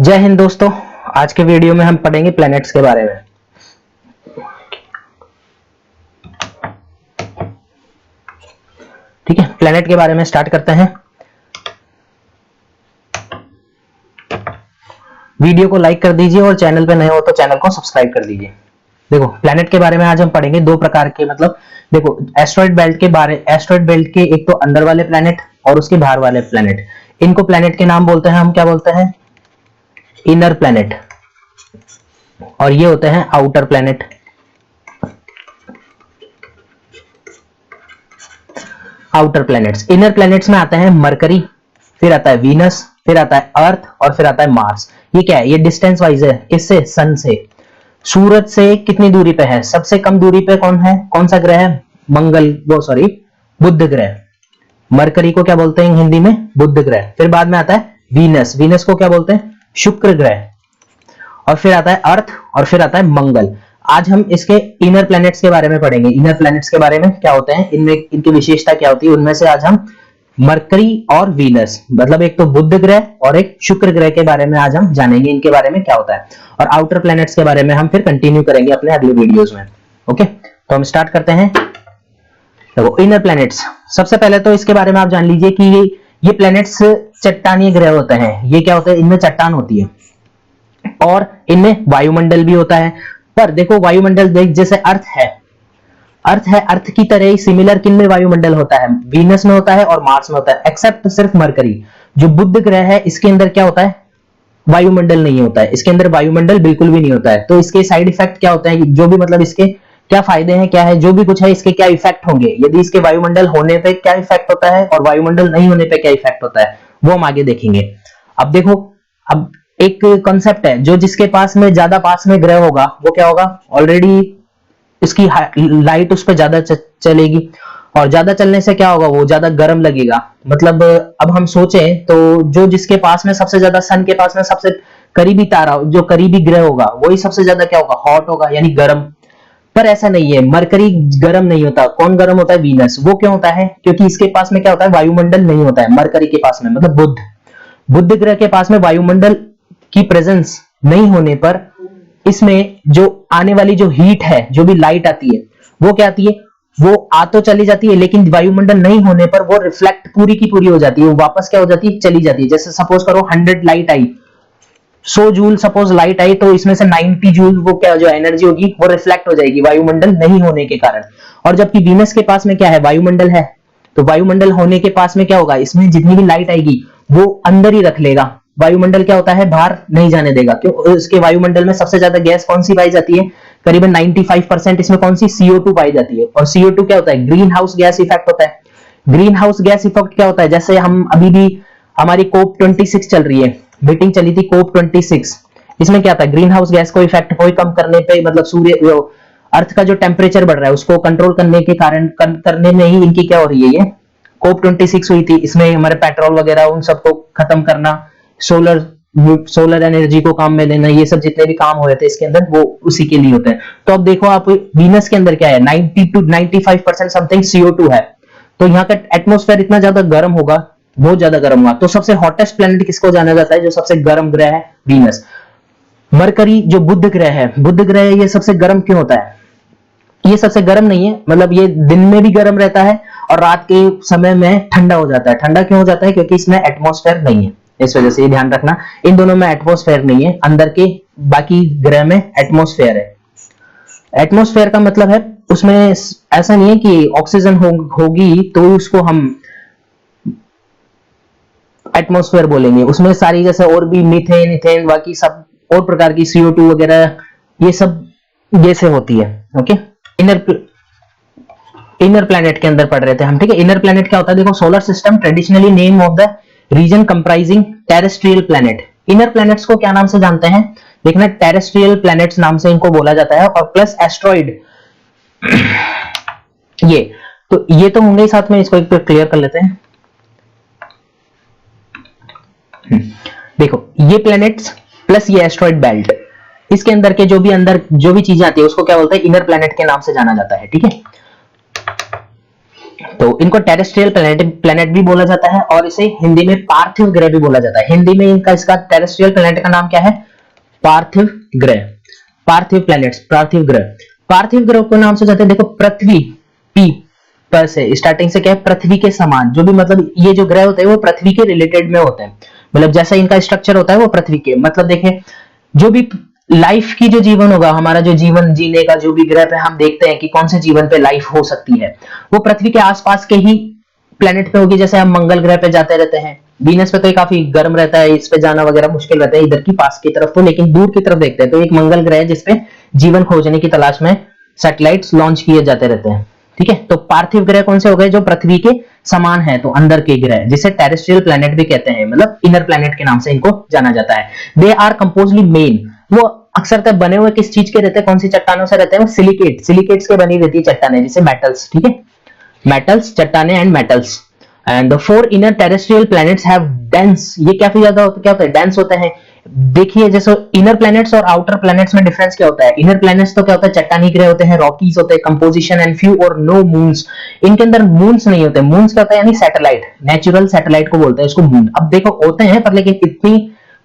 जय हिंद दोस्तों, आज के वीडियो में हम पढ़ेंगे प्लैनेट्स के बारे में। ठीक है, प्लैनेट के बारे में स्टार्ट करते हैं। वीडियो को लाइक कर दीजिए और चैनल पे नए हो तो चैनल को सब्सक्राइब कर दीजिए। देखो, प्लैनेट के बारे में आज हम पढ़ेंगे दो प्रकार के, मतलब देखो एस्ट्रॉइड बेल्ट के एक तो अंदर वाले प्लैनेट और उसके बाहर वाले प्लैनेट, इनको प्लैनेट के नाम बोलते हैं। हम क्या बोलते हैं? Inner planet. और ये होते हैं outer planet. Outer planets, inner planets में आते हैं मरकरी, फिर आता है वीनस, फिर आता है अर्थ और फिर आता है मार्स। ये क्या है? ये डिस्टेंस वाइज है। किससे? सन से। सूरज से कितनी दूरी पे है? सबसे कम दूरी पे कौन है? कौन सा ग्रह है? बुध ग्रह। मरकरी को क्या बोलते हैं हिंदी में? बुध ग्रह। फिर बाद में आता है वीनस। वीनस को क्या बोलते हैं? शुक्र ग्रह। और फिर आता है अर्थ और फिर आता है मंगल। आज हम इसके इनर प्लैनेट्स के बारे में पढ़ेंगे। इनर प्लैनेट्स के बारे में क्या होते हैं, इनमें इनकी विशेषता क्या होती है, उनमें से आज हम मरकरी और वीनस, मतलब एक तो बुध ग्रह और एक शुक्र ग्रह के बारे में आज हम जानेंगे, इनके बारे में क्या होता है। और आउटर प्लैनेट्स के बारे में हम फिर कंटिन्यू करेंगे अपने अगले वीडियोस में। ओके, तो हम स्टार्ट करते हैं। देखो, इनर प्लैनेट्स, सबसे पहले तो इसके बारे में आप जान लीजिए कि ये प्लैनेट्स चट्टानीय ग्रह होते हैं। ये क्या होते हैं? इनमें चट्टान होती है और इनमें वायुमंडल भी होता है। पर देखो, वायुमंडल देख, जैसे अर्थ है, अर्थ की तरह ही सिमिलर किन में वायुमंडल होता है? वीनस में होता है और मार्स में होता है, एक्सेप्ट सिर्फ मरकरी। जो बुध ग्रह है, इसके अंदर क्या होता है? वायुमंडल नहीं होता है। इसके अंदर वायुमंडल बिल्कुल भी नहीं होता है। तो इसके साइड इफेक्ट क्या होते हैं, जो भी, मतलब इसके क्या फायदे हैं, क्या है, जो भी कुछ है, इसके क्या इफेक्ट होंगे, यदि इसके वायुमंडल होने पे क्या इफेक्ट होता है और वायुमंडल नहीं होने पे क्या इफेक्ट होता है, वो हम आगे देखेंगे। अब देखो, अब एक कॉन्सेप्ट है, जो जिसके पास में ज्यादा पास में ग्रह होगा वो क्या होगा? ऑलरेडी इसकी लाइट उस पर ज्यादा चलेगी और ज्यादा चलने से क्या होगा? वो ज्यादा गर्म लगेगा। मतलब अब हम सोचें तो जो जिसके पास में सबसे ज्यादा, सन के पास में सबसे करीबी तारा, जो करीबी ग्रह होगा, वही सबसे ज्यादा क्या होगा? हॉट होगा, यानी गर्म। पर ऐसा नहीं है, मरकरी गर्म नहीं होता। कौन गर्म होता है? वीनस। वो क्यों होता है? क्योंकि इसके पास में क्या होता है? वायुमंडल नहीं होता है मरकरी के पास में, मतलब बुध ग्रह के पास में वायुमंडल की प्रेजेंस नहीं होने पर इसमें जो आने वाली जो हीट है, जो भी लाइट आती है, वो क्या आती है? वो आ तो चली जाती है, लेकिन वायुमंडल नहीं होने पर वो रिफ्लेक्ट पूरी की पूरी हो जाती है, वो वापस क्या हो जाती है? चली जाती है। जैसे सपोज करो 100 लाइट आई, 100 जूल सपोज लाइट आई, तो इसमें से 90 जूल वो क्या, जो एनर्जी होगी, वो रिफ्लेक्ट हो जाएगी वायुमंडल नहीं होने के कारण। और जबकि वीनस के पास में क्या है? वायुमंडल है। तो वायुमंडल होने के पास में क्या होगा? इसमें जितनी भी लाइट आएगी वो अंदर ही रख लेगा। वायुमंडल क्या होता है? बाहर नहीं जाने देगा। क्यों? इसके वायुमंडल में सबसे ज्यादा गैस कौन सी पाई जाती है? करीबन 95% इसमें कौन सी? CO2 पाई जाती है। और CO2 क्या होता है? ग्रीन हाउस गैस इफेक्ट होता है। ग्रीन हाउस गैस इफेक्ट क्या होता है? जैसे हम अभी भी, हमारी COP26 चल रही है, मीटिंग चली थी COP26, इसमें क्या था? ग्रीन हाउस गैस को इफेक्ट कोई कम करने पे, मतलब सूर्य, अर्थ का जो टेम्परेचर बढ़ रहा है उसको कंट्रोल करने के कारण, करने में ही इनकी क्या हो रही है? ये COP26 हुई थी। इसमें हमारे पेट्रोल वगैरह उन सबको खत्म करना, सोलर एनर्जी को काम में लेना, ये सब जितने भी काम हो रहे थे इसके अंदर, वो उसी के लिए होते हैं। तो अब देखो आप, वीनस के अंदर क्या है? 90 to 95% समथिंग CO2 है। तो यहाँ का एटमॉस्फेयर इतना ज्यादा गर्म होगा, बहुत ज्यादा गर्म होगा। तो सबसे हॉटेस्ट प्लेनेट किसको जाना जाता है? जो सबसे गर्म ग्रह है, वीनस। मरकरी जो बुध ग्रह है, बुध ग्रह ये सबसे गर्म क्यों होता है? ये सबसे गर्म नहीं है, मतलब ये दिन में भी गर्म रहता है और रात के समय में ठंडा हो जाता है। ठंडा क्यों हो जाता है? क्योंकि इसमें एटमॉस्फेयर नहीं है, इस वजह से। ये ध्यान रखना, इन दोनों में एटमॉस्फेयर नहीं है, अंदर के बाकी ग्रह में एटमॉस्फेयर है। एटमॉस्फेयर का मतलब है उसमें ऐसा नहीं है कि ऑक्सीजन होगी तो उसको हम एटमॉस्फेयर बोलेंगे। उसमें सारी, जैसे और भी मीथेन, इथेन, बाकी सब और प्रकार की CO2 वगैरह, ये सब गैसें होती है। ओके, इनर प्लैनेट के अंदर पढ़ रहे थे हम। ठीक है, इनर प्लैनेट क्या होता है? देखो, solar system traditionally name of the region comprising terrestrial planet. Inner planets को क्या नाम से जानते हैं? देखना, टेरेस्ट्रियल प्लैनेट्स नाम से इनको बोला जाता है। और प्लस एस्ट्रॉइड, ये तो होंगे ही साथ में, इसको एक क्लियर कर लेते हैं। देखो, ये प्लैनेट्स प्लस ये एस्ट्रॉइड बेल्ट, इसके अंदर के जो भी चीजें आती है उसको क्या बोलते हैं? इनर प्लैनेट के नाम से जाना जाता है। ठीक है, तो इनको टेरेस्ट्रियल प्लेनेट भी बोला जाता है और इसे हिंदी में पार्थिव ग्रह भी बोला जाता है। हिंदी में इनका इसका टेरेस्ट्रियल प्लेनेट का नाम क्या है? पार्थिव ग्रह, पार्थिव प्लैनेट्स, पार्थिव ग्रह। पार्थिव ग्रह को नाम से जाते हैं, देखो पृथ्वी पी पर से स्टार्टिंग से क्या है, पृथ्वी के समान, जो भी मतलब ये जो ग्रह होते हैं वो पृथ्वी के रिलेटेड में होते हैं, मतलब जैसा इनका स्ट्रक्चर होता है वो पृथ्वी के, मतलब देखें जो भी लाइफ की जो जीवन होगा, हमारा जो जीवन जीने का जो भी ग्रह पे हम देखते हैं कि कौन से जीवन पे लाइफ हो सकती है, वो पृथ्वी के आसपास के ही प्लेनेट पे होगी। जैसे हम मंगल ग्रह पे जाते रहते हैं, वीनस पे तो ये काफी गर्म रहता है, इस पे जाना वगैरह मुश्किल रहता है इधर की पास की तरफ तो, लेकिन दूर की तरफ देखते हैं तो एक मंगल ग्रह है जिसपे जीवन खोजने की तलाश में सैटेलाइट्स लॉन्च किए जाते रहते हैं। ठीक है, तो पार्थिव ग्रह कौन से हो गए? जो पृथ्वी के समान है, तो अंदर के ग्रह, जिसे टेरेस्ट्रियल प्लैनेट भी कहते हैं, मतलब इनर प्लैनेट के नाम से इनको जाना जाता है। दे आर कंपोजली मेन, वो अक्सर बने हुए किस चीज के रहते हैं, कौन सी चट्टानों से रहते हैं? वो सिलिकेट, सिलिकेट्स के बनी रहती है चट्टानें, जैसे मेटल्स। ठीक है, मेटल्स, चट्टानें and metals. And the 4 inner terrestrial planets have dense, ये काफी ज्यादा क्या होता है? डेंस होते हैं। देखिए जैसे इनर प्लैनेट्स और आउटर प्लैनेट्स में डिफरेंस क्या होता है? इनर प्लैनेट्स तो क्या होता है? चट्टानी ग्रह होते हैं, रॉकीज होते हैं, कंपोजिशन एंड फ्यू और नो मून्स। इनके अंदर मून्स नहीं होते। मून्स क्या होता है? यानी सैटेलाइट, नेचुरल सैटेलाइट को बोलते हैं इसको मून। अब देखो होते हैं पर लेकिन इतनी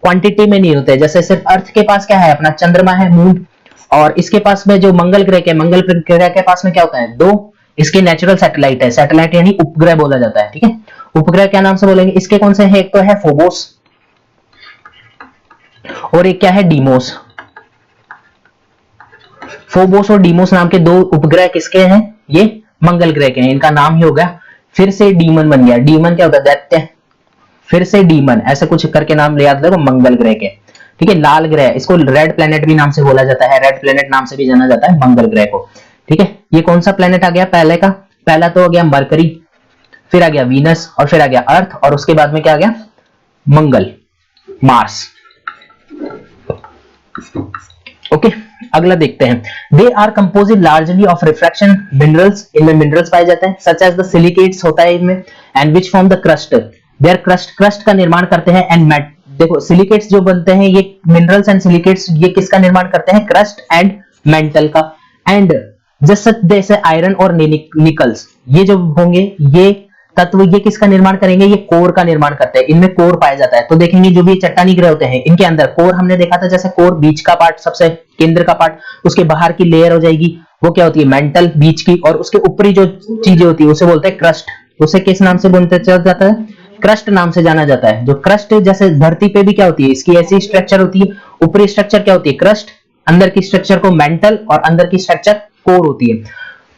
क्वांटिटी में नहीं होते। जैसे सिर्फ अर्थ के पास क्या है? अपना चंद्रमा है, मून, और इसके पास में जो मंगल ग्रह के, मंगल ग्रह के पास में क्या होता है? 2 इसके नेचुरल सैटेलाइट है। सैटेलाइट यानी उपग्रह बोला जाता है। ठीक है, उपग्रह क्या नाम से बोलेंगे? इसके कौन से है? एक तो है फोबोस और एक क्या है? डीमोस। फोबोस और डीमोस नाम के 2 उपग्रह किसके हैं? ये मंगल ग्रह के हैं। इनका नाम ही हो गया फिर से डीमन बन गया। डीमन क्या होता है? दैत्य, फिर से डीमन, ऐसे कुछ करके नाम याद रखो मंगल ग्रह के। ठीक है, लाल ग्रह, इसको रेड प्लेनेट भी नाम से बोला जाता है, रेड प्लेनेट नाम से भी जाना जाता है मंगल ग्रह को। ठीक है, ये कौन सा प्लेनेट आ गया पहले का? पहला तो हो गया मरकरी, फिर आ गया वीनस, और फिर आ गया अर्थ, और उसके बाद में क्या आ गया? मंगल, मार्स। ओके, अगला देखते हैं। They are composite largely of refraction minerals, इनमें मिनरल्स पाए जाते हैं, सच एज द सिलिकेट्स होता है इनमें, and which form the crust, they are crust का निर्माण करते हैं, एंड मैट, देखो सिलिकेट्स जो बनते हैं ये मिनरल्स एंड सिलिकेट्स, ये किसका निर्माण करते हैं? क्रस्ट एंड मेंटल का। एंड जैसे आयरन और निकल्स, ये जो होंगे ये तत्व, ये किसका निर्माण करेंगे? ये कोर का निर्माण करते हैं। इनमें कोर पाया जाता है। तो देखेंगे जो भी चट्टानी ग्रह होते हैं इनके अंदर कोर हमने देखा था, जैसे कोर बीच का पार्ट, सबसे केंद्र का पार्ट, उसके बाहर की लेयर हो जाएगी वो क्या होती है? मेंटल, बीच की, और उसके ऊपरी जो चीजें होती है उसे बोलते हैं क्रस्ट। उसे किस नाम से बोलते जाता है? क्रस्ट नाम से जाना जाता है। जो क्रस्ट, जैसे धरती पे भी क्या होती है? इसकी ऐसी स्ट्रक्चर होती है, ऊपरी स्ट्रक्चर क्या होती है? क्रस्ट, अंदर की स्ट्रक्चर को मेंटल, और अंदर की स्ट्रक्चर कोर होती है।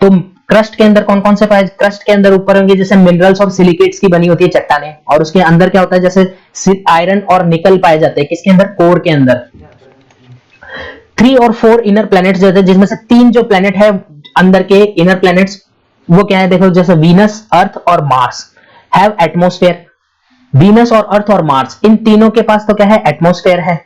तो क्रस्ट के अंदर कौन कौन से पाए? क्रस्ट के अंदर ऊपर होंगे जैसे मिनरल्स और सिलिकेट्स की बनी होती है चट्टानें, और उसके अंदर क्या होता है? जैसे आयरन और निकल पाए जाते हैं। किसके अंदर? कोर के अंदर। 3 और 4 इनर प्लैनेट्स जो है, जिसमें से 3 जो प्लैनेट है अंदर के इनर प्लैनेट्स, वो क्या है? देखो जैसे वीनस, अर्थ और मार्स हैव एटमॉस्फेयर। वीनस और अर्थ और मार्स, इन तीनों के पास तो क्या है? एटमॉस्फेयर है,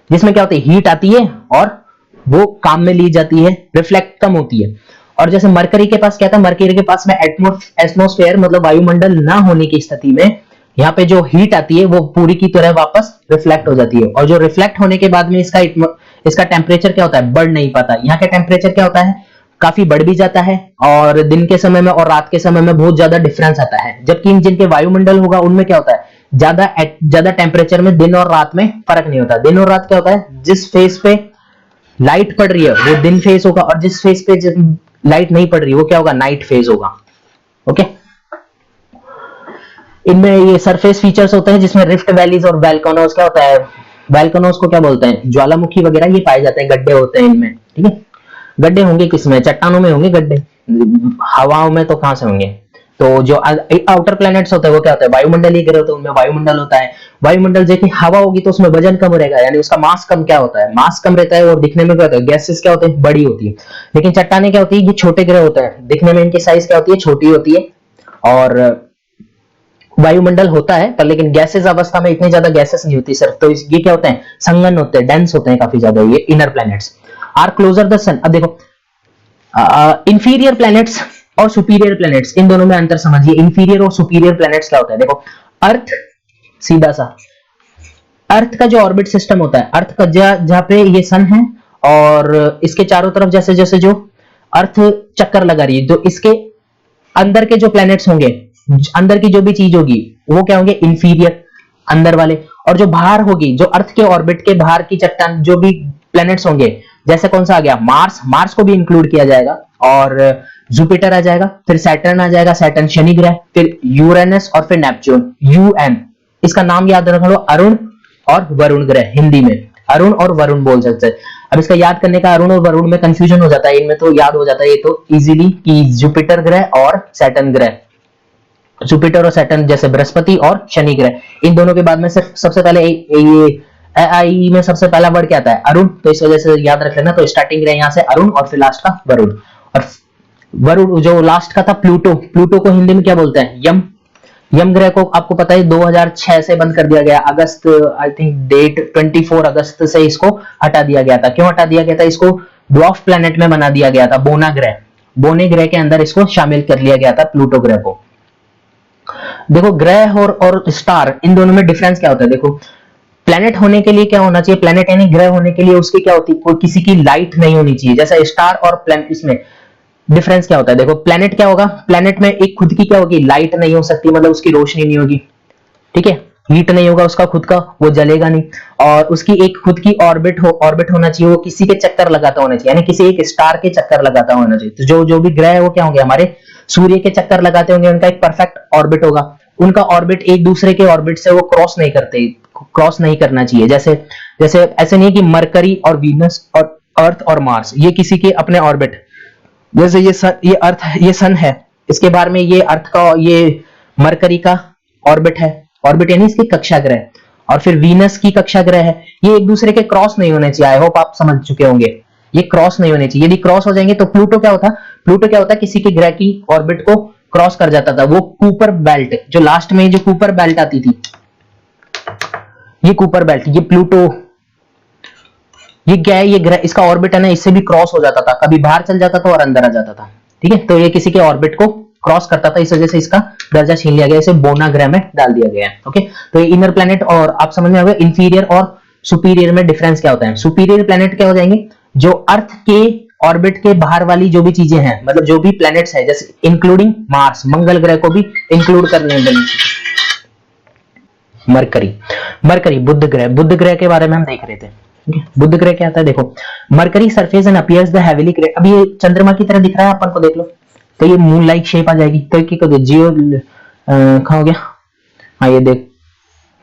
जिसमें क्या होती है? हीट आती है और वो काम में ली जाती है, रिफ्लेक्ट कम होती है। और जैसे मरकरी के पास क्या था? मरकरी के पास में एटमॉस्फेयर, मतलब वायुमंडल ना होने की स्थिति में यहाँ पे जो हीट आती है वो पूरी की तरह वापस रिफ्लेक्ट हो जाती है, और जो रिफ्लेक्ट होने के बाद में इसका टेम्परेचर क्या होता है? बढ़ नहीं पाता। यहाँ का टेम्परेचर क्या होता है? काफी बढ़ भी जाता है, और दिन के समय में और रात के समय में बहुत ज्यादा डिफरेंस आता है। जबकि जिनके वायुमंडल होगा उनमें क्या होता है? ज्यादा टेम्परेचर में दिन और रात में फर्क नहीं होता। दिन और रात क्या होता है? जिस फेज पे लाइट पड़ रही है वो दिन फेज होगा, और जिस फेज पे लाइट नहीं पड़ रही वो क्या होगा? नाइट फेज होगा। ओके, इनमें ये सरफेस फीचर्स होते हैं जिसमें रिफ्ट वैलीज और वैल्कनोस, क्या होता है? वैल्कनोस को क्या बोलते हैं? ज्वालामुखी वगैरह ये पाए जाते हैं, गड्ढे होते हैं इनमें। ठीक है, गड्ढे होंगे किसमें? चट्टानों में होंगे गड्ढे, हवाओं में तो कहां से होंगे? तो जो आउटर प्लैनेट्स होते हैं वो क्या होता है? वायुमंडलीय ग्रह होते हैं, उनमें वायुमंडल होता है। वायुमंडल जैसे हवा होगी तो उसमें वजन कम रहेगा, यानी उसका मास कम क्या होता है? मास कम रहता है, और दिखने में क्या होता है? गैसेस क्या होते हैं? बड़ी होती है। लेकिन चट्टानें क्या होती है? ये छोटे ग्रह होते हैं, दिखने में इनकी साइज क्या होती है? छोटी होती है, और वायुमंडल होता है पर लेकिन गैसेस अवस्था में इतनी ज्यादा गैसेस नहीं होती सिर्फ। तो ये क्या होते हैं? संघन होते हैं, डेंस होते हैं काफी ज्यादा। ये inner planets are closer the sun. अब देखो इंफीरियर प्लैनेट्स और सुपीरियर प्लैनेट्स, इन दोनों में अंतर समझिए। इंफीरियर और सुपीरियर प्लैनेट्स क्या होता है? देखो अर्थ, सीधा सा अर्थ का जो ऑर्बिट सिस्टम होता है, अर्थ का जहां पे ये सन है और इसके चारों तरफ जैसे जैसे जो अर्थ चक्कर लगा रही है, तो इसके अंदर के जो प्लैनेट्स होंगे, अंदर की जो भी चीज होगी वो क्या होंगे, इंफीरियर, अंदर वाले। और जो बाहर होगी, जो अर्थ के ऑर्बिट के बाहर की चट्टान, जो भी प्लैनेट्स होंगे, जैसे कौन सा आ गया, मार्स, मार्स को भी इंक्लूड किया जाएगा, और जुपिटर आ जाएगा, फिर सैटर्न आ जाएगा, सैटर्न शनि ग्रह, फिर यूरेनस, और फिर नेपच्यून, यूएन। इसका नाम याद रख लो, अरुण और वरुण ग्रह, हिंदी में अरुण और वरुण बोल सकते हैं। अब इसका याद करने का, अरुण और वरुण में कंफ्यूजन हो जाता है, इनमें तो याद हो जाता है ये तो इजीली कि जुपिटर ग्रह और सैटर्न ग्रह, जुपिटर और सैटर्न जैसे बृहस्पति और शनि ग्रह, इन दोनों के बाद में सिर्फ सबसे पहले ये आई में सबसे पहला वर्ड क्या आता है, अरुण, तो इस वजह से याद रख लेना। तो स्टार्टिंग ग्रह यहां से अरुण और फिर लास्ट का वरुण। और वरुण जो लास्ट का था प्लूटो, प्लूटो को हिंदी में क्या बोलते हैं, यम। यम ग्रह को आपको पता है 2006 से बंद कर दिया गया, अगस्त, आई थिंक डेट 24 अगस्त से इसको हटा दिया गया था। क्यों हटा दिया गया था, इसको ड्वार्फ प्लैनेट में बना दिया गया था, बोना ग्रह, बोने ग्रह के अंदर इसको शामिल कर लिया गया था, प्लूटो ग्रह को। देखो ग्रह और स्टार, इन दोनों में डिफरेंस क्या होता है, देखो प्लेनेट होने के लिए क्या होना चाहिए, प्लेनेट यानी ग्रह होने के लिए उसकी क्या होती है, कोई किसी की लाइट नहीं होनी चाहिए। जैसा स्टार और प्लेनेट, इसमें डिफरेंस क्या होता है, देखो प्लेनेट क्या होगा, प्लेनेट में एक खुद की क्या होगी, लाइट नहीं हो सकती, मतलब उसकी रोशनी नहीं होगी, ठीक है, हीट नहीं होगा उसका खुद का, वो जलेगा नहीं। और उसकी एक खुद की ऑर्बिट होना चाहिए, वो किसी के चक्कर लगाता होना चाहिए, यानी किसी एक स्टार के चक्कर लगाता होना चाहिए। तो जो भी ग्रह है वो क्या होंगे, हमारे सूर्य के चक्कर लगाते होंगे, उनका एक परफेक्ट ऑर्बिट होगा, उनका ऑर्बिट एक दूसरे के ऑर्बिट से वो क्रॉस नहीं करते, क्रॉस नहीं करना चाहिए। जैसे जैसे ऐसे नहीं कि मरकरी और वीनस और अर्थ और मार्स ये किसी के अपने ऑर्बिट, जैसे ये अर्थ, ये सन है, इसके बारे में ये अर्थ का, ये मरकरी का ऑर्बिट है, ऑर्बिट यानी इसकी कक्षा ग्रह, और फिर वीनस की कक्षा ग्रह है, ये एक दूसरे के क्रॉस नहीं होने चाहिए। आई होप आप समझ चुके होंगे, ये क्रॉस नहीं होने चाहिए, यदि क्रॉस हो जाएंगे तो प्लूटो क्या होता, प्लूटो क्या होता, किसी के ग्रह की ऑर्बिट को क्रॉस कर जाता था। वो कूपर बेल्ट, जो लास्ट में जो कूपर बेल्ट आती थी, ये कूपर बेल्ट, ये प्लूटो, ये क्या है, ये ग्रह, इसका ऑर्बिट है ना, इससे भी क्रॉस हो जाता था, कभी बाहर चल जाता था और अंदर आ जाता था, ठीक है। तो ये किसी के ऑर्बिट को क्रॉस करता था, इस वजह से इसका दर्जा छीन लिया गया, इसे बोना ग्रह में डाल दिया गया है, ओके। तो ये इनर प्लैनेट, और आप समझ में आ गया इंफीरियर और सुपीरियर में डिफरेंस क्या होता है। सुपीरियर प्लैनेट क्या हो जाएंगे, जो अर्थ के ऑर्बिट के बाहर वाली जो भी चीजें हैं, मतलब जो भी प्लैनेट्स है, जैसे इंक्लूडिंग मार्स, मंगल ग्रह को भी इंक्लूड करने देंगे। मरकरी, मरकरी बुध ग्रह, बुध ग्रह के बारे में हम देख रहे थे, बुध ग्रह क्या आता है, देखो mercury surface and appears the heavily grey, अब ये चंद्रमा की तरह दिख रहा है अपन को, देख लो, तो ये मून लाइक शेप आ जाएगी। तो जियो कहां हो गया, हाँ ये देख,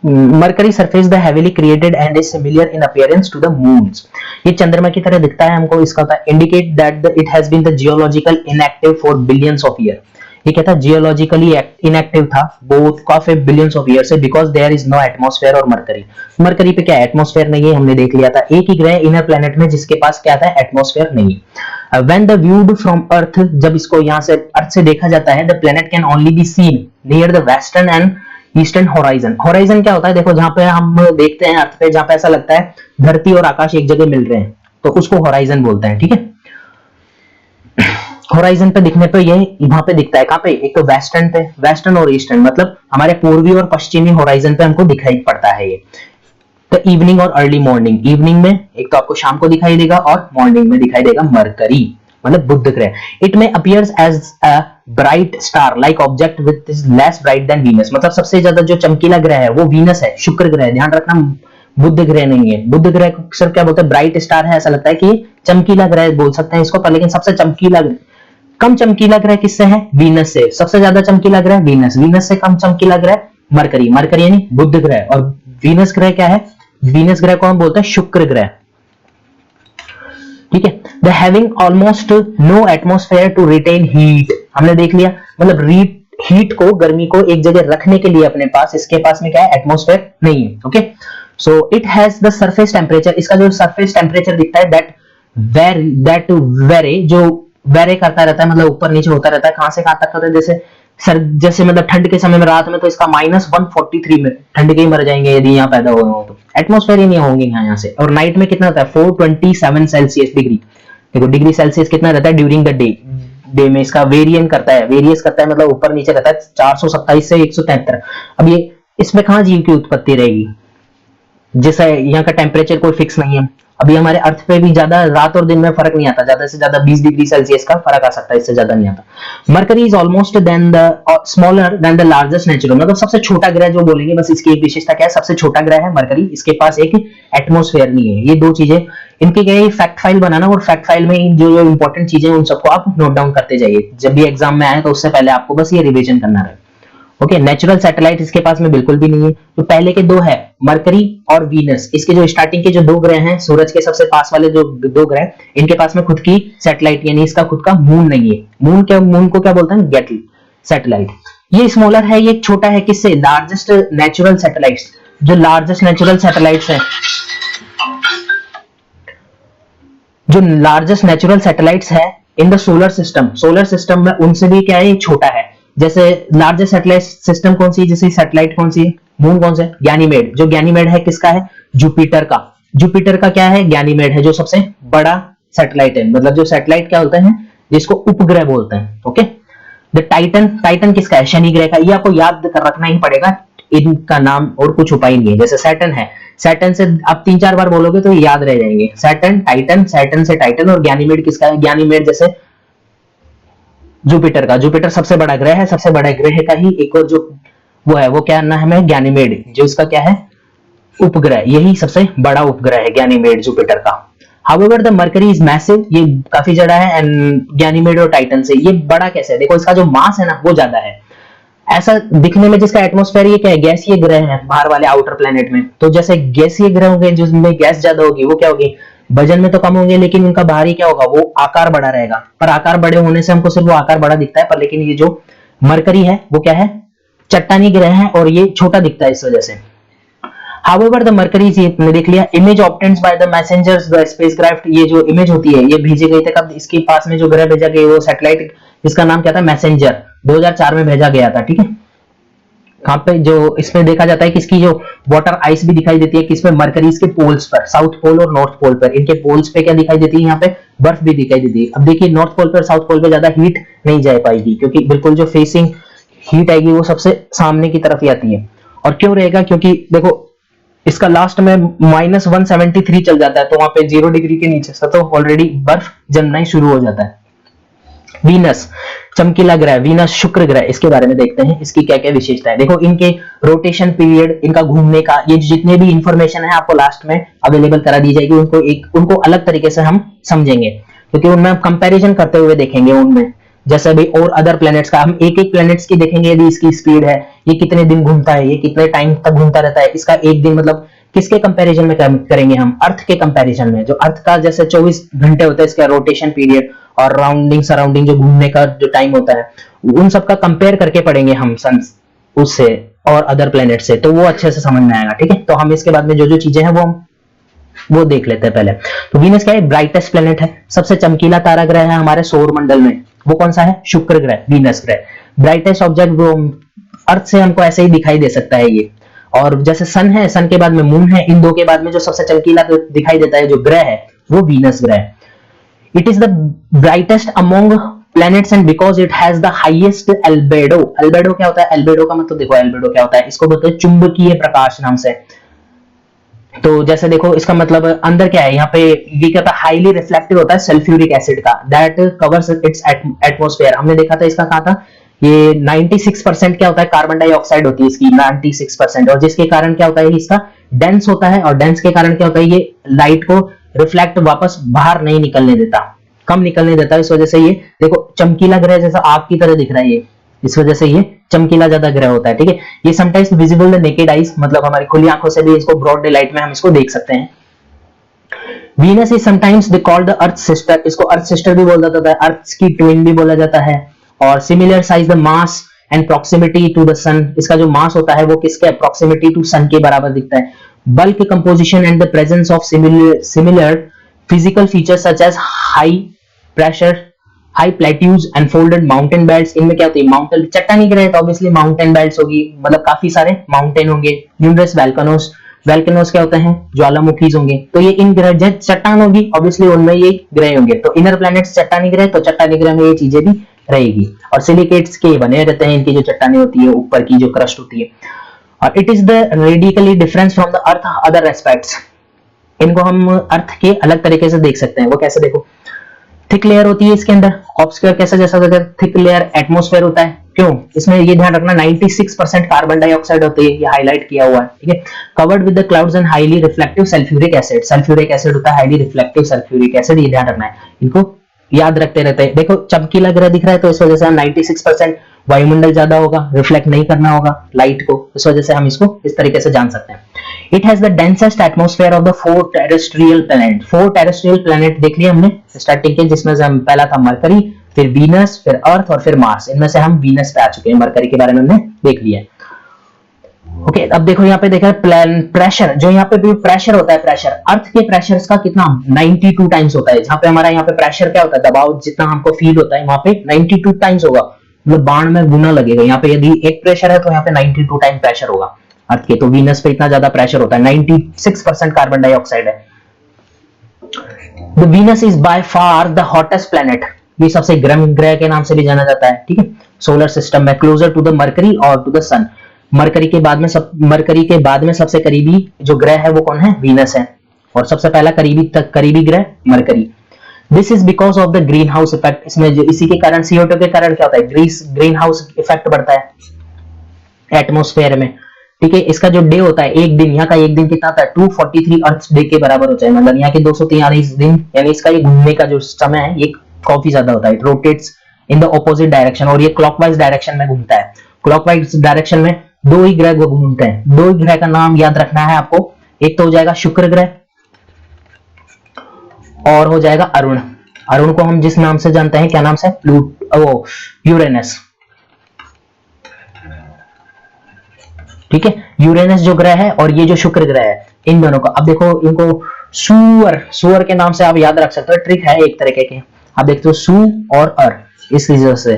Mercury surface the heavily created and is similar in appearance to the moons, ये चंद्रमा की तरह दिखता है हमको, इसका होता है indicate that it has been the geological inactive for billions of year, ये क्या था, जियोलॉजिकली इनएक्टिव था बोथ काफी बिलियंस ऑफ ईयर से, because there is no atmosphere. और मरकरी, मरकरी पे क्या एटमॉस्फेयर नहीं है, हमने देख लिया था, एक ही ग्रह इनर प्लैनेट में जिसके पास क्या था, एटमॉस्फेयर नहीं। व्हेन द व्यूड फ्रॉम अर्थ, जब इसको यहां से अर्थ से देखा जाता है, the planet can only be seen near the western and eastern horizon. Horizon क्या होता है, देखो जहां पे हम देखते हैं अर्थ पे, जहां पे ऐसा लगता है धरती और आकाश एक जगह मिल रहे हैं, तो उसको होराइजन बोलते हैं, ठीक है। होराइजन पे दिखने पे ये वहां पे दिखता है, कहां पे, एक तो वेस्टर्न पे, वेस्टर्न और ईस्टर्न, मतलब हमारे पूर्वी और पश्चिमी होराइजन पे हमको दिखाई पड़ता है ये। तो इवनिंग और अर्ली मॉर्निंग, इवनिंग में एक तो आपको शाम को दिखाई देगा और मॉर्निंग में दिखाई देगा मरकरी, मतलब बुध ग्रह। इट में appears as a bright star like object with is less bright than Venus, मतलब सबसे ज्यादा जो चमकीला ग्रह है वो वीनस है, शुक्र ग्रह, ध्यान रखना बुध ग्रह नहीं है। बुध ग्रह को सिर्फ क्या बोलते हैं, ब्राइट स्टार है, ऐसा लगता है कि चमकीला ग्रह बोल सकते हैं इसको, पर लेकिन सबसे चमकीला, कम चमकीला ग्रह किससे है, वीनस से। सबसे ज्यादा चमकीला ग्रह वीनस, वीनस से कम चमकीला ग्रह मरकरी, मरकरी यानी बुध ग्रह। और वीनस ग्रह क्या है, वीनस ग्रह को हम बोलते हैं शुक्र ग्रह, ठीक है। The having almost no atmosphere to retain heat, हमने देख लिया, मतलब हीट को, गर्मी को एक जगह रखने के लिए अपने पास, इसके पास में क्या है, एटमॉस्फेयर नहीं है, okay. So it has the surface temperature, इसका जो सरफेस टेम्परेचर दिखता है, दैट वेरी, जो वेरी करता रहता है, मतलब ऊपर नीचे होता रहता है, कहां से कहां तक होता है, जैसे मतलब ठंड के समय में, रात में तो इसका -143 में ठंड के ही मर जाएंगे यदि यहाँ पैदा हो, तो एटमॉस्फेयर ही नहीं होंगे यहाँ से। और नाइट में कितना होता है, 427 सेल्सियस डिग्री, देखो डिग्री सेल्सियस कितना रहता है ड्यूरिंग द डे में इसका वेरिएशन करता है, मतलब ऊपर नीचे रहता है 427 से 173। अब ये इसमें कहां जीव की उत्पत्ति रहेगी, जैसा यहाँ का टेम्परेचर कोई फिक्स नहीं है, अभी हमारे अर्थ पे भी ज्यादा रात और दिन में फर्क नहीं आता, ज्यादा से ज्यादा 20 डिग्री सेल्सियस का फर्क आ सकता है, इससे ज्यादा नहीं आता। Mercury is almost then the smaller than the largest natural, मतलब सबसे छोटा ग्रह जो बोलेंगे, बस इसकी एक विशेषता क्या है, सबसे छोटा ग्रह है मरकरी, इसके पास एक एटमॉस्फेयर नहीं है। ये दो चीजें इनके क्या है, फैक्ट फाइल बनाना, और फैक्ट फाइल में जो जो इंपॉर्टेंट चीजें उन सबको आप नोट डाउन करते जाइए, जब भी एग्जाम में आए तो उससे पहले आपको बस ये रिवीजन करना रहे। ओके, नेचुरल सैटेलाइट इसके पास में बिल्कुल भी नहीं है। तो पहले के दो है मरकरी और वीनस, इसके जो स्टार्टिंग के जो दो ग्रह हैं, सूरज के सबसे पास वाले जो दो ग्रह, इनके पास में खुद की सैटेलाइट यानी इसका खुद का मून नहीं है। मून को क्या बोलते हैं, गेटल सैटेलाइट। ये स्मॉलर है, ये छोटा है किससे, लार्जेस्ट नेचुरल सैटेलाइट्स, जो लार्जेस्ट नेचुरल सैटेलाइट्स है, जो लार्जेस्ट नेचुरल सैटेलाइट्स है इन द सोलर सिस्टम में, उनसे भी क्या है, ये छोटा है। जैसे लार्जेस्ट सैटेलाइट सिस्टम कौन सी है, जैसे सैटेलाइट कौन सी है, मून कौन सा है, गैनीमेड। जो गैनीमेड है किसका है, जुपिटर का। जुपिटर का क्या है, गैनीमेड है, जो सबसे बड़ा सैटेलाइट है, मतलब जो सैटेलाइट क्या होता है, जिसको उपग्रह बोलते हैं। ओके, द टाइटन किसका है, शनि ग्रह का। ये आपको याद कर रखना ही पड़ेगा, इनका नाम और कुछ उपाय नहीं है। जैसे सैटर्न है, सैटर्न से आप 3-4 बार बोलोगे तो याद रह जाएंगे, सैटर्न से टाइटन। और गैनीमेड किसका है, गैनीमेड जैसे जुपिटर का। जुपिटर सबसे बड़ा ग्रह है, सबसे बड़ा ग्रह का ही एक और जो वो है, वो क्या नाम है, गैनीमेड, जो इसका क्या है, उपग्रह, यही सबसे बड़ा उपग्रह है गैनीमेड जुपिटर का। However the mercury is massive, ये काफी ज्यादा है, एंड गैनीमेड और टाइटन से ये बड़ा कैसे है, देखो इसका जो मास है ना वो ज्यादा है, ऐसा दिखने में। जिसका एटमॉस्फेयर ये क्या है, गैसीय ग्रह है बाहर वाले आउटर प्लेनेट में। तो जैसे गैसीय ग्रह होंगे जिसमें गैस ज्यादा होगी, वो क्या होगी, वजन में तो कम होंगे, लेकिन उनका बाहरी क्या होगा, वो आकार बड़ा रहेगा। पर आकार बड़े होने से हमको सिर्फ वो आकार बड़ा दिखता है, पर लेकिन ये जो मरकरी है वो क्या है, चट्टानी ग्रह है, और ये छोटा दिखता है इस वजह से। However, the Mercury ये देख लिया, image obtained by the messengers, the spacecraft, ये जो इमेज होती है ये भेजे गए थे कब, इसके पास में जो ग्रह भेजा गया वो सैटेलाइट, इसका नाम क्या था, मैसेंजर, 2004 में भेजा गया था। ठीक है, कहां पे, जो इसमें देखा जाता है कि इसकी जो वाटर आइस भी दिखाई देती है, किसमें, मरकरीज के पोल्स पर, साउथ पोल और नॉर्थ पोल पर। इनके पोल्स पे क्या दिखाई देती है, यहाँ पे बर्फ भी दिखाई देती है। अब देखिए नॉर्थ पोल पर साउथ पोल पे ज्यादा हीट नहीं जा पाएगी, क्योंकि बिल्कुल जो फेसिंग हीट आएगी वो सबसे सामने की तरफ ही आती है। और क्यों रहेगा, क्योंकि देखो इसका लास्ट में -173 चल जाता है, तो वहां पे 0 डिग्री के नीचे से तो ऑलरेडी बर्फ जमना ही शुरू हो जाता है। वीनस, चमकीला ग्रह, वीनस शुक्र ग्रह, इसके बारे में देखते हैं, इसकी क्या क्या विशेषता है। देखो इनके रोटेशन पीरियड, इनका घूमने का, ये जितने भी इंफॉर्मेशन है आपको लास्ट में अवेलेबल करा दी जाएगी, उनको अलग तरीके से हम समझेंगे, क्योंकि उनमें हम कंपैरिजन करते हुए देखेंगे उनमें। जैसे भी और अदर प्लैनेट्स का हम एक एक प्लैनेट्स की देखेंगे, यदि इसकी स्पीड है, ये कितने दिन घूमता है, ये कितने टाइम तक घूमता रहता है, इसका एक दिन, मतलब किसके कंपैरिजन में करेंगे हम, अर्थ के कंपैरिजन में। जो अर्थ का जैसे 24 घंटे होता है इसका रोटेशन पीरियड, और राउंडिंग सराउंडिंग जो घूमने का जो टाइम होता है, उन सबका कंपेयर करके पढ़ेंगे हम सन उससे और अदर प्लैनेट से, तो वो अच्छे से समझ में आएगा। ठीक है, तो हम इसके बाद में जो जो चीजें हैं वो देख लेते हैं पहले। तो वीनस क्या है, ब्राइटेस्ट प्लेनेट है, सबसे चमकीला तारा ग्रह है हमारे सौर मंडल में, वो कौन सा है, शुक्र ग्रह, वीनस ग्रह। ब्राइटेस्ट ऑब्जेक्ट वो अर्थ से हमको ऐसे ही दिखाई दे सकता है ये। और जैसे सन है, सन के बाद में मून है, इन दो के बाद में जो सबसे चमकीला दिखाई देता है जो ग्रह है वो वीनस ग्रह। It is the brightest among planets and because it has the highest albedo. Albedo क्या होता है, एल्बेडो का मतलब देखो, एल्बेडो क्या होता है, इसको बोलते हैं चुंबकीय प्रकाश नाम से। तो जैसे देखो इसका मतलब अंदर क्या है, यहाँ पे ये क्या था, हाईली रिफ्लेक्टिव होता है सल्फ्यूरिक एसिड का, दैट कवर्स इट्स एटमॉस्फेयर। हमने देखा था इसका कहा था, ये 96% क्या होता है, कार्बन डाइऑक्साइड होती है इसकी 96%, और जिसके कारण क्या होता है, इसका डेंस होता है, और डेंस के कारण क्या होता है, ये लाइट को रिफ्लेक्ट वापस बाहर नहीं निकलने देता, कम निकलने देता। इस वजह से ये देखो चमकीला ग्रह जैसा आग की तरह दिख रहा है ये, इस वजह से ये चमकीला ज्यादा ग्रह होता है। ठीक है, ये sometimes visible the naked eyes, मतलब हमारी खुली आंखों से भी इसको ब्रॉड डे लाइट में हम इसको देख सकते हैं। Venus is sometimes they called the earth sister, इसको अर्थ सिस्टर भी बोला जाता है, अर्थ की ट्विन भी बोला जाता है। और similar size the mass and proximity to the sun, इसका जो मास होता है वो किसके प्रॉक्सिमिटी टू सन के बराबर दिखता है। Bulk composition and the presence of similar physical features such as high pressure, high plateaus and folded mountain belts. इनमें क्या होती है, माउंटेन, चट्टानी ग्रह तो ऑब्वियसली माउंटेन बेल्ट्स होगी, मतलब काफी सारे माउंटेन होंगे। न्यूमरस वोल्केनोस, वोल्केनोस क्या होते हैं, ज्वालामुखी होंगे। तो ये इन ग्रह, जब चट्टान होगी ऑब्वियसली उनमें ये ग्रह होंगे। तो इनर प्लैनेट्स चट्टानी ग्रह, तो चट्टानी ग्रह में ये चीजें भी रहेगी। और सिलिकेट्स के बने रहते हैं, इनकी जो चट्टानी होती है, ऊपर की जो क्रस्ट होती है। और it is the radically difference from the earth other aspects, इनको हम अर्थ के अलग तरीके से देख सकते हैं। वो कैसे, देखो थिक लेयर होती है इसके अंदर, ऑब्स्क्योर कैसे, जैसा थिक लेयर एटमॉस्फेयर होता है। क्यों, इसमें ये ध्यान रखना 96% कार्बन डाइऑक्साइड होती है, ये हाईलाइट किया हुआ है, ठीक है। Covered with the clouds and highly reflective sulphuric acid, sulphuric acid होता है हाईली रिफ्लेक्टिव सल्फ्यूरिक एसिड, ये ध्यान रखना है, इनको याद रखते रहते हैं। देखो चमकीला ग्रह दिख रहा है तो इस वजह से 96% वायुमंडल ज्यादा होगा, रिफ्लेक्ट नहीं करना होगा लाइट को, इस वजह से हम इसको इस तरीके से जान सकते हैं। It has the densest atmosphere of the 4 terrestrial planet. 4 terrestrial planet देख लिया हमने स्टार्टिंग के, जिसमें से हम पहला था मरकरी, फिर वीनस, फिर अर्थ और फिर मार्स। इनमें से हम वीनस पे आ चुके हैं, मरकरी के बारे में हमने देख लिया है। ओके, अब देखो यहाँ पे देखा प्रेशर, जो यहाँ पे भी प्रेशर होता है, प्रेशर अर्थ के प्रेशर का कितना 92 टाइम्स होता है। जहां पे हमारा यहाँ पे प्रेशर क्या होता है, दबाव जितना हमको फील होता है, वहां पे 92 टाइम्स होगा, मतलब बाण में गुना लगेगा। यहाँ पे यदि एक प्रेशर है तो यहाँ पे 92 टाइम प्रेशर होगा अर्थ के। तो वीनस पे इतना ज्यादा प्रेशर होता है, 96% कार्बन डाइऑक्साइड है। The Venus is by far the hottest planet, ये सबसे गर्म ग्रह के नाम से भी जाना जाता है, ठीक है, सोलर सिस्टम में। क्लोजर टू द मरकरी और टू द सन, मरकरी के बाद में सबसे करीबी जो ग्रह है वो कौन है, वीनस है, और सबसे पहला करीबी ग्रह mercury. This is because of the green house effect, इसमें जो इसी के कारण CO2 के कारण क्या होता है, ग्रीन हाउस इफेक्ट बढ़ता है एटमोस्फेयर में, ठीक है। इसका जो डे होता है, एक दिन, यहाँ का एक दिन कितना होता है, 243 अर्थ डे के बराबर होता है, मतलब यहाँ के 243 दिन, यानी इसका ये घूमने का जो समय है ये काफी ज्यादा होता है। It rotates in the opposite direction, और ये क्लॉकवाइज डायरेक्शन में घूमता है। क्लॉकवाइज डायरेक्शन में 2 ही ग्रह घूमते हैं, 2 ही ग्रह का नाम याद रखना है आपको, एक तो हो जाएगा शुक्र ग्रह और हो जाएगा अरुण। अरुण को हम जिस नाम से जानते हैं, क्या नाम से, यूरेनस, ठीक है। यूरेनस जो ग्रह है और ये जो शुक्र ग्रह है, इन दोनों को अब देखो, इनको सुअर के नाम से आप याद रख सकते हो, ट्रिक है एक तरीके के। आप देखते हो सू और अर, इस वजह से,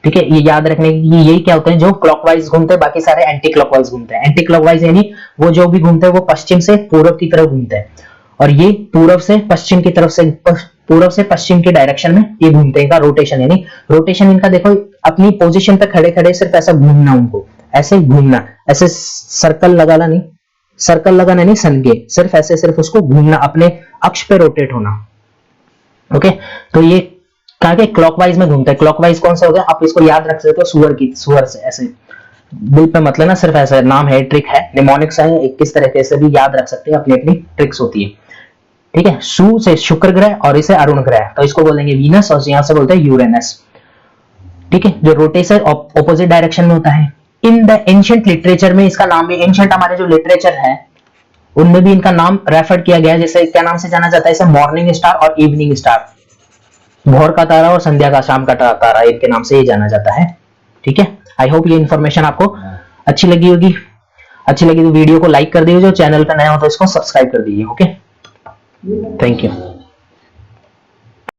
ठीक है। ये याद रखने की, यही क्या होते हैं जो क्लॉकवाइज घूमते हैं, बाकी सारे एंटी क्लॉकवाइज घूमते हैं। एंटी क्लॉकवाइज यानी वो जो भी घूमते हैं वो पश्चिम से पूर्व की तरफ घूमते हैं, और ये पूर्व से पश्चिम की तरफ से, पूर्व से पश्चिम के डायरेक्शन में ये घूमते हैं। इनका रोटेशन, यानी रोटेशन इनका देखो, अपनी पोजीशन पे खड़े खड़े सिर्फ ऐसा घूमना, उनको ऐसे घूमना, ऐसे सर्कल लगाना नहीं, सर्कल लगाना नहीं सन के, सिर्फ ऐसे, सिर्फ उसको घूमना, अपने अक्ष पे रोटेट होना। ओके, तो ये कहा कि क्लॉकवाइज में घूमता है। क्लॉकवाइज कौन सा हो गया, आप इसको याद रख सकते हो, सुअर से ऐसे बिल पे मत लेना, सिर्फ ऐसा नाम है, ट्रिक है, निमोनिक्स है, किस तरीके से भी याद रख सकते हैं, अपनी अपनी ट्रिक्स होती है, ठीक है। सू से शुक्र ग्रह और इसे अरुण ग्रह, तो इसको बोलेंगे वीनस, और यहां से बोलते हैं यूरेनस, ठीक है, जो रोटेशन ऑपोजिट डायरेक्शन में होता है। इन द एंशिएंट लिटरेचर में इसका नाम भी, एंशिएंट हमारे जो लिटरेचर है उनमें भी इनका नाम रेफर किया गया है, जैसे क्या नाम से जाना जाता है इसे, मॉर्निंग स्टार और इवनिंग स्टार, भोर का तारा और संध्या का, शाम का तारा, इनके नाम से ये जाना जाता है, ठीक है। आई होप ये इन्फॉर्मेशन आपको अच्छी लगी होगी। अच्छी लगी तो वीडियो को लाइक कर दीजिए, जो चैनल पर नया हो तो इसको सब्सक्राइब कर दीजिए। Okay, thank you.